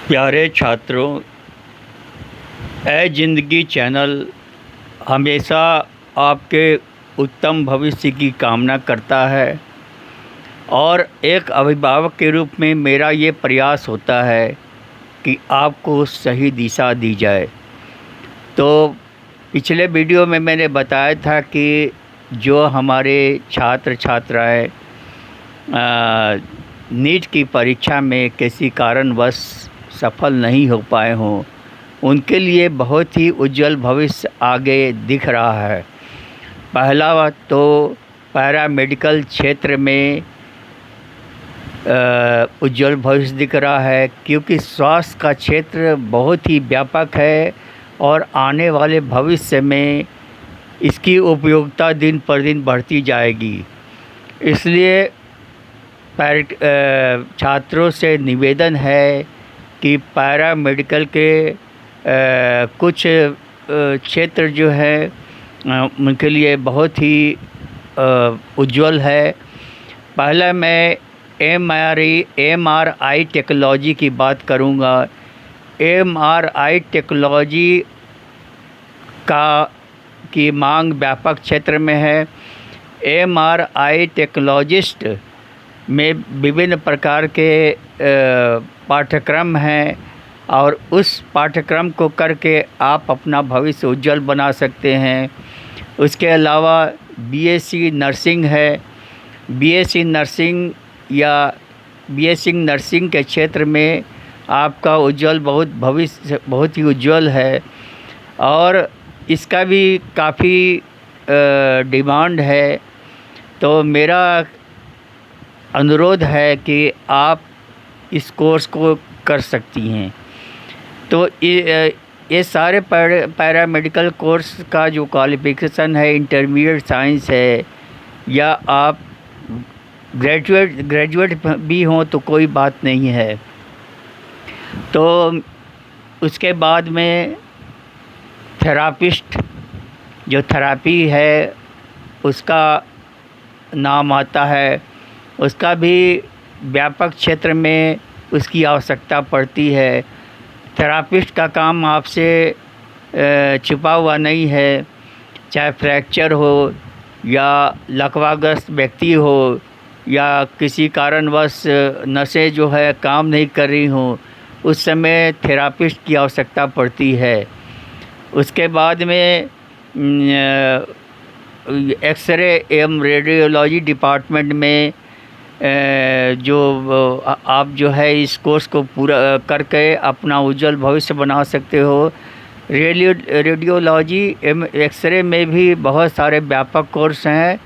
प्यारे छात्रों, ए ज़िंदगी चैनल हमेशा आपके उत्तम भविष्य की कामना करता है और एक अभिभावक के रूप में मेरा ये प्रयास होता है कि आपको सही दिशा दी जाए। तो पिछले वीडियो में मैंने बताया था कि जो हमारे छात्र छात्राएं नीट की परीक्षा में किसी कारणवश सफल नहीं हो पाए हों, उनके लिए बहुत ही उज्जवल भविष्य आगे दिख रहा है। पहला बात तो पैरामेडिकल क्षेत्र में उज्जवल भविष्य दिख रहा है, क्योंकि स्वास्थ्य का क्षेत्र बहुत ही व्यापक है और आने वाले भविष्य में इसकी उपयोगिता दिन पर दिन बढ़ती जाएगी। इसलिए छात्रों से निवेदन है कि पैरामेडिकल के कुछ क्षेत्र जो है उनके लिए बहुत ही उज्जवल है। पहला मैं MRI टेक्नोलॉजी की बात करूंगा। MRI टेक्नोलॉजी की मांग व्यापक क्षेत्र में है। MRI टेक्नोलॉजिस्ट में विभिन्न प्रकार के पाठ्यक्रम हैं और उस पाठ्यक्रम को करके आप अपना भविष्य उज्जवल बना सकते हैं। उसके अलावा BSc नर्सिंग है। BSc नर्सिंग या BSc नर्सिंग के क्षेत्र में आपका भविष्य बहुत ही उज्जवल है और इसका भी काफ़ी डिमांड है। तो मेरा अनुरोध है कि आप इस कोर्स को कर सकती हैं। तो ये सारे पैरामेडिकल कोर्स का जो क्वालिफ़िकेशन है, इंटरमीडिएट साइंस है या आप ग्रेजुएट भी हों तो कोई बात नहीं है। तो उसके बाद में थेरापिस्ट, जो थेरापी है उसका नाम आता है, उसका भी व्यापक क्षेत्र में उसकी आवश्यकता पड़ती है। थेरापिस्ट का काम आपसे छुपा हुआ नहीं है। चाहे फ्रैक्चर हो या लकवाग्रस्त व्यक्ति हो या किसी कारणवश नसें जो है काम नहीं कर रही हों, उस समय थेरापिस्ट की आवश्यकता पड़ती है। उसके बाद में एक्सरे एवं रेडियोलॉजी डिपार्टमेंट में जो आप जो है इस कोर्स को पूरा करके अपना उज्जवल भविष्य बना सकते हो। रेडियोलॉजी एवं एक्सरे में भी बहुत सारे व्यापक कोर्स हैं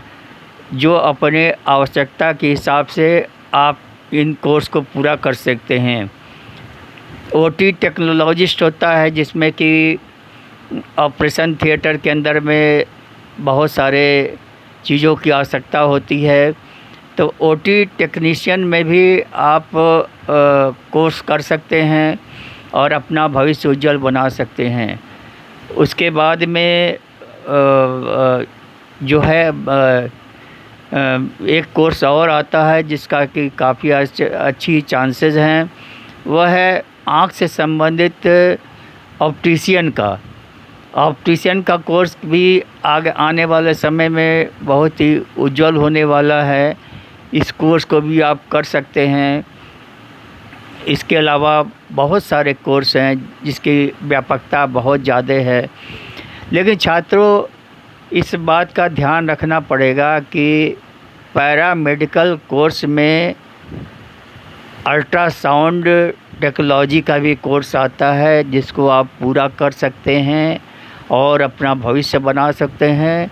जो अपने आवश्यकता के हिसाब से आप इन कोर्स को पूरा कर सकते हैं। OT टेक्नोलॉजिस्ट होता है, जिसमें कि ऑपरेशन थिएटर के अंदर में बहुत सारे चीज़ों की आवश्यकता होती है। तो OT टेक्नीशियन में भी आप कोर्स कर सकते हैं और अपना भविष्य उज्जवल बना सकते हैं। उसके बाद में जो है एक कोर्स और आता है जिसका कि काफ़ी अच्छी चांसेस हैं, वह है आँख से संबंधित ऑप्टिशियन का कोर्स भी आगे आने वाले समय में बहुत ही उज्जवल होने वाला है। इस कोर्स को भी आप कर सकते हैं। इसके अलावा बहुत सारे कोर्स हैं जिसकी व्यापकता बहुत ज़्यादा है, लेकिन छात्रों इस बात का ध्यान रखना पड़ेगा कि पैरामेडिकल कोर्स में अल्ट्रासाउंड टेक्नोलॉजी का भी कोर्स आता है, जिसको आप पूरा कर सकते हैं और अपना भविष्य बना सकते हैं।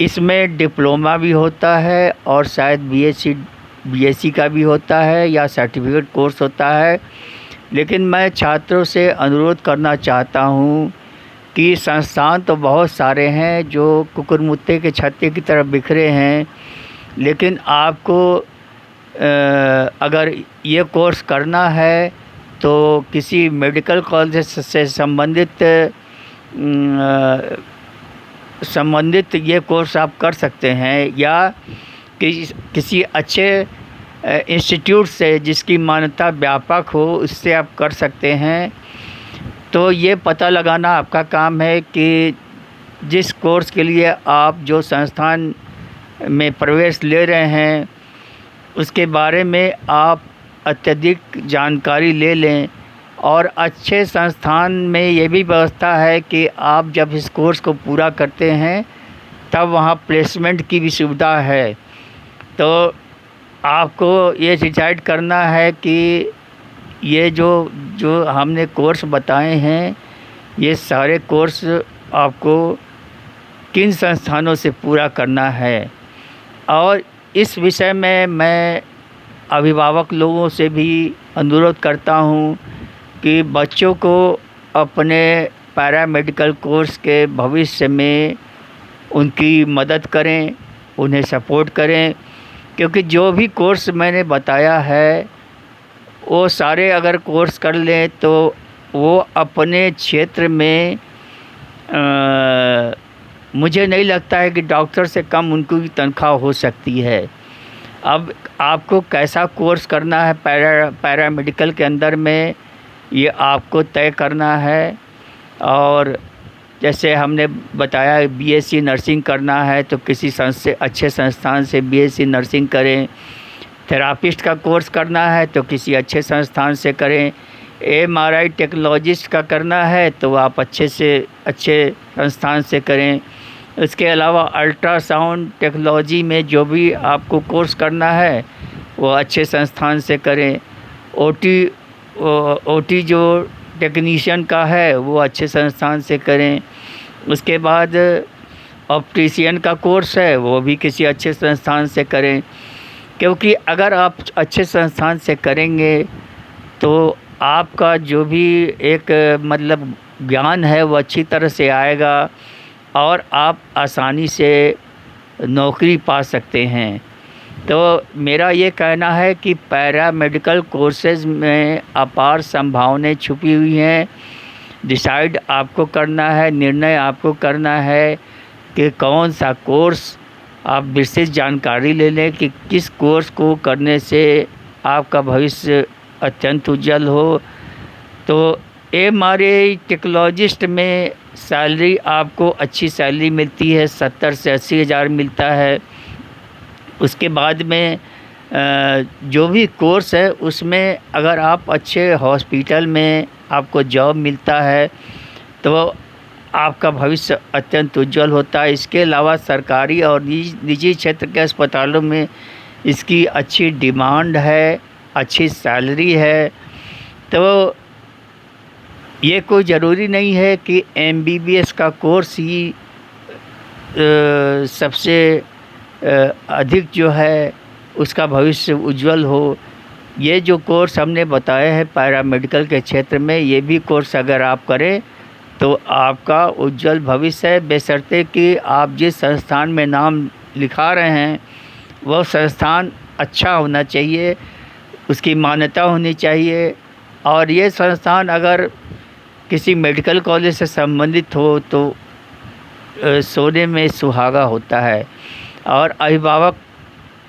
इसमें डिप्लोमा भी होता है और शायद BSc का भी होता है या सर्टिफिकेट कोर्स होता है। लेकिन मैं छात्रों से अनुरोध करना चाहता हूँ कि संस्थान तो बहुत सारे हैं जो कुकुरमुत्ते के छत्ते की तरफ बिखरे हैं, लेकिन आपको अगर ये कोर्स करना है तो किसी मेडिकल कॉलेज से संबंधित ये कोर्स आप कर सकते हैं या किसी अच्छे इंस्टीट्यूट से जिसकी मान्यता व्यापक हो, उससे आप कर सकते हैं। तो ये पता लगाना आपका काम है कि जिस कोर्स के लिए आप जो संस्थान में प्रवेश ले रहे हैं उसके बारे में आप अत्यधिक जानकारी ले लें। और अच्छे संस्थान में ये भी व्यवस्था है कि आप जब इस कोर्स को पूरा करते हैं तब वहाँ प्लेसमेंट की भी सुविधा है। तो आपको ये डिसाइड करना है कि ये जो जो हमने कोर्स बताए हैं, ये सारे कोर्स आपको किन संस्थानों से पूरा करना है। और इस विषय में मैं अभिभावक लोगों से भी अनुरोध करता हूँ कि बच्चों को अपने पैरामेडिकल कोर्स के भविष्य में उनकी मदद करें, उन्हें सपोर्ट करें, क्योंकि जो भी कोर्स मैंने बताया है वो सारे अगर कोर्स कर लें तो वो अपने क्षेत्र में मुझे नहीं लगता है कि डॉक्टर से कम उनकी तनख्वाह हो सकती है। अब आपको कैसा कोर्स करना है पैरामेडिकल के अंदर में, ये आपको तय करना है। और जैसे हमने बताया बीएससी नर्सिंग करना है तो किसी अच्छे संस्थान से बीएससी नर्सिंग करें। थेरापिस्ट का कोर्स करना है तो किसी अच्छे संस्थान से करें। एमआरआई टेक्नोलॉजिस्ट का करना है तो आप अच्छे से अच्छे संस्थान से करें। इसके अलावा अल्ट्रासाउंड टेक्नोलॉजी में जो भी आपको कोर्स करना है वो अच्छे संस्थान से करें। ओटी जो टेक्नीशियन का है वो अच्छे संस्थान से करें। उसके बाद ऑप्टिशियन का कोर्स है वो भी किसी अच्छे संस्थान से करें, क्योंकि अगर आप अच्छे संस्थान से करेंगे तो आपका जो भी एक मतलब ज्ञान है वो अच्छी तरह से आएगा और आप आसानी से नौकरी पा सकते हैं। तो मेरा ये कहना है कि पैरामेडिकल कोर्सेज़ में अपार संभावनाएं छुपी हुई हैं। डिसाइड आपको करना है, निर्णय आपको करना है कि कौन सा कोर्स आप विशेष जानकारी ले लें कि किस कोर्स को करने से आपका भविष्य अत्यंत उज्जवल हो। तो एमआरआई टेक्नोलॉजिस्ट में सैलरी आपको अच्छी सैलरी मिलती है, 70 से 80 हज़ार मिलता है। उसके बाद में जो भी कोर्स है उसमें अगर आप अच्छे हॉस्पिटल में आपको जॉब मिलता है तो आपका भविष्य अत्यंत उज्जवल होता है। इसके अलावा सरकारी और निजी क्षेत्र के अस्पतालों में इसकी अच्छी डिमांड है, अच्छी सैलरी है। तो ये कोई ज़रूरी नहीं है कि एमबीबीएस का कोर्स ही सबसे अधिक जो है उसका भविष्य उज्जवल हो। ये जो कोर्स हमने बताए हैं पैरामेडिकल के क्षेत्र में, ये भी कोर्स अगर आप करें तो आपका उज्जवल भविष्य है, बशर्ते कि आप जिस संस्थान में नाम लिखा रहे हैं वह संस्थान अच्छा होना चाहिए, उसकी मान्यता होनी चाहिए। और ये संस्थान अगर किसी मेडिकल कॉलेज से संबंधित हो तो सोने में सुहागा होता है। और अभिभावक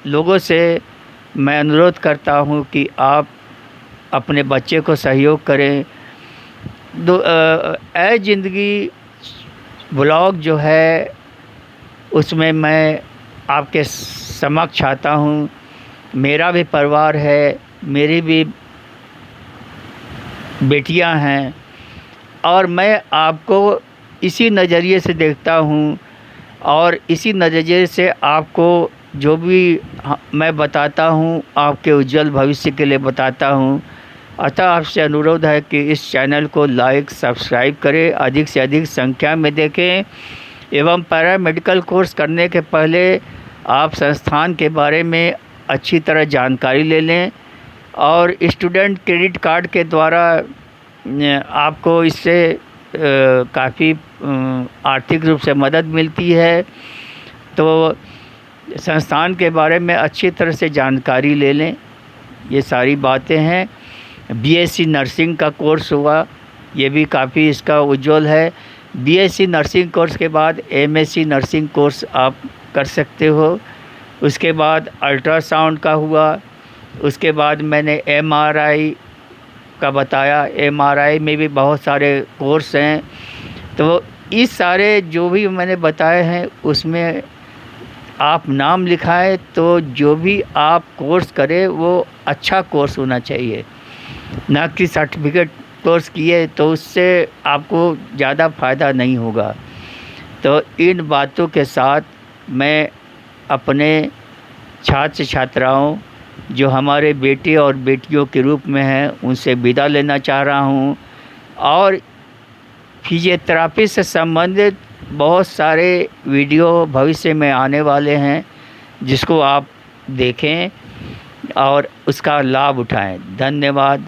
लोगों से मैं अनुरोध करता हूँ कि आप अपने बच्चे को सहयोग करें। ज़िंदगी ब्लॉग जो है उसमें मैं आपके समक्ष आता हूँ। मेरा भी परिवार है, मेरी भी बेटियां हैं और मैं आपको इसी नज़रिए से देखता हूँ और इसी नज़रिए से आपको जो भी मैं बताता हूँ आपके उज्जवल भविष्य के लिए बताता हूँ। अतः आपसे अनुरोध है कि इस चैनल को लाइक सब्सक्राइब करें, अधिक से अधिक संख्या में देखें एवं पैरामेडिकल कोर्स करने के पहले आप संस्थान के बारे में अच्छी तरह जानकारी ले लें। और स्टूडेंट क्रेडिट कार्ड के द्वारा आपको इससे काफ़ी आर्थिक रूप से मदद मिलती है। तो संस्थान के बारे में अच्छी तरह से जानकारी ले लें। ये सारी बातें हैं। बीएससी नर्सिंग का कोर्स हुआ, ये भी काफ़ी इसका उज्जवल है। बीएससी नर्सिंग कोर्स के बाद एमएससी नर्सिंग कोर्स आप कर सकते हो। उसके बाद अल्ट्रासाउंड का हुआ, उसके बाद मैंने MRI का बताया, MRI में भी बहुत सारे कोर्स हैं। तो इस सारे जो भी मैंने बताए हैं उसमें आप नाम लिखाएं, तो जो भी आप कोर्स करें वो अच्छा कोर्स होना चाहिए, ना कि सर्टिफिकेट कोर्स किए तो उससे आपको ज़्यादा फ़ायदा नहीं होगा। तो इन बातों के साथ मैं अपने छात्र छात्राओं जो हमारे बेटे और बेटियों के रूप में हैं उनसे विदा लेना चाह रहा हूँ। और फिजियोथेरेपी से संबंधित बहुत सारे वीडियो भविष्य में आने वाले हैं, जिसको आप देखें और उसका लाभ उठाएं। धन्यवाद।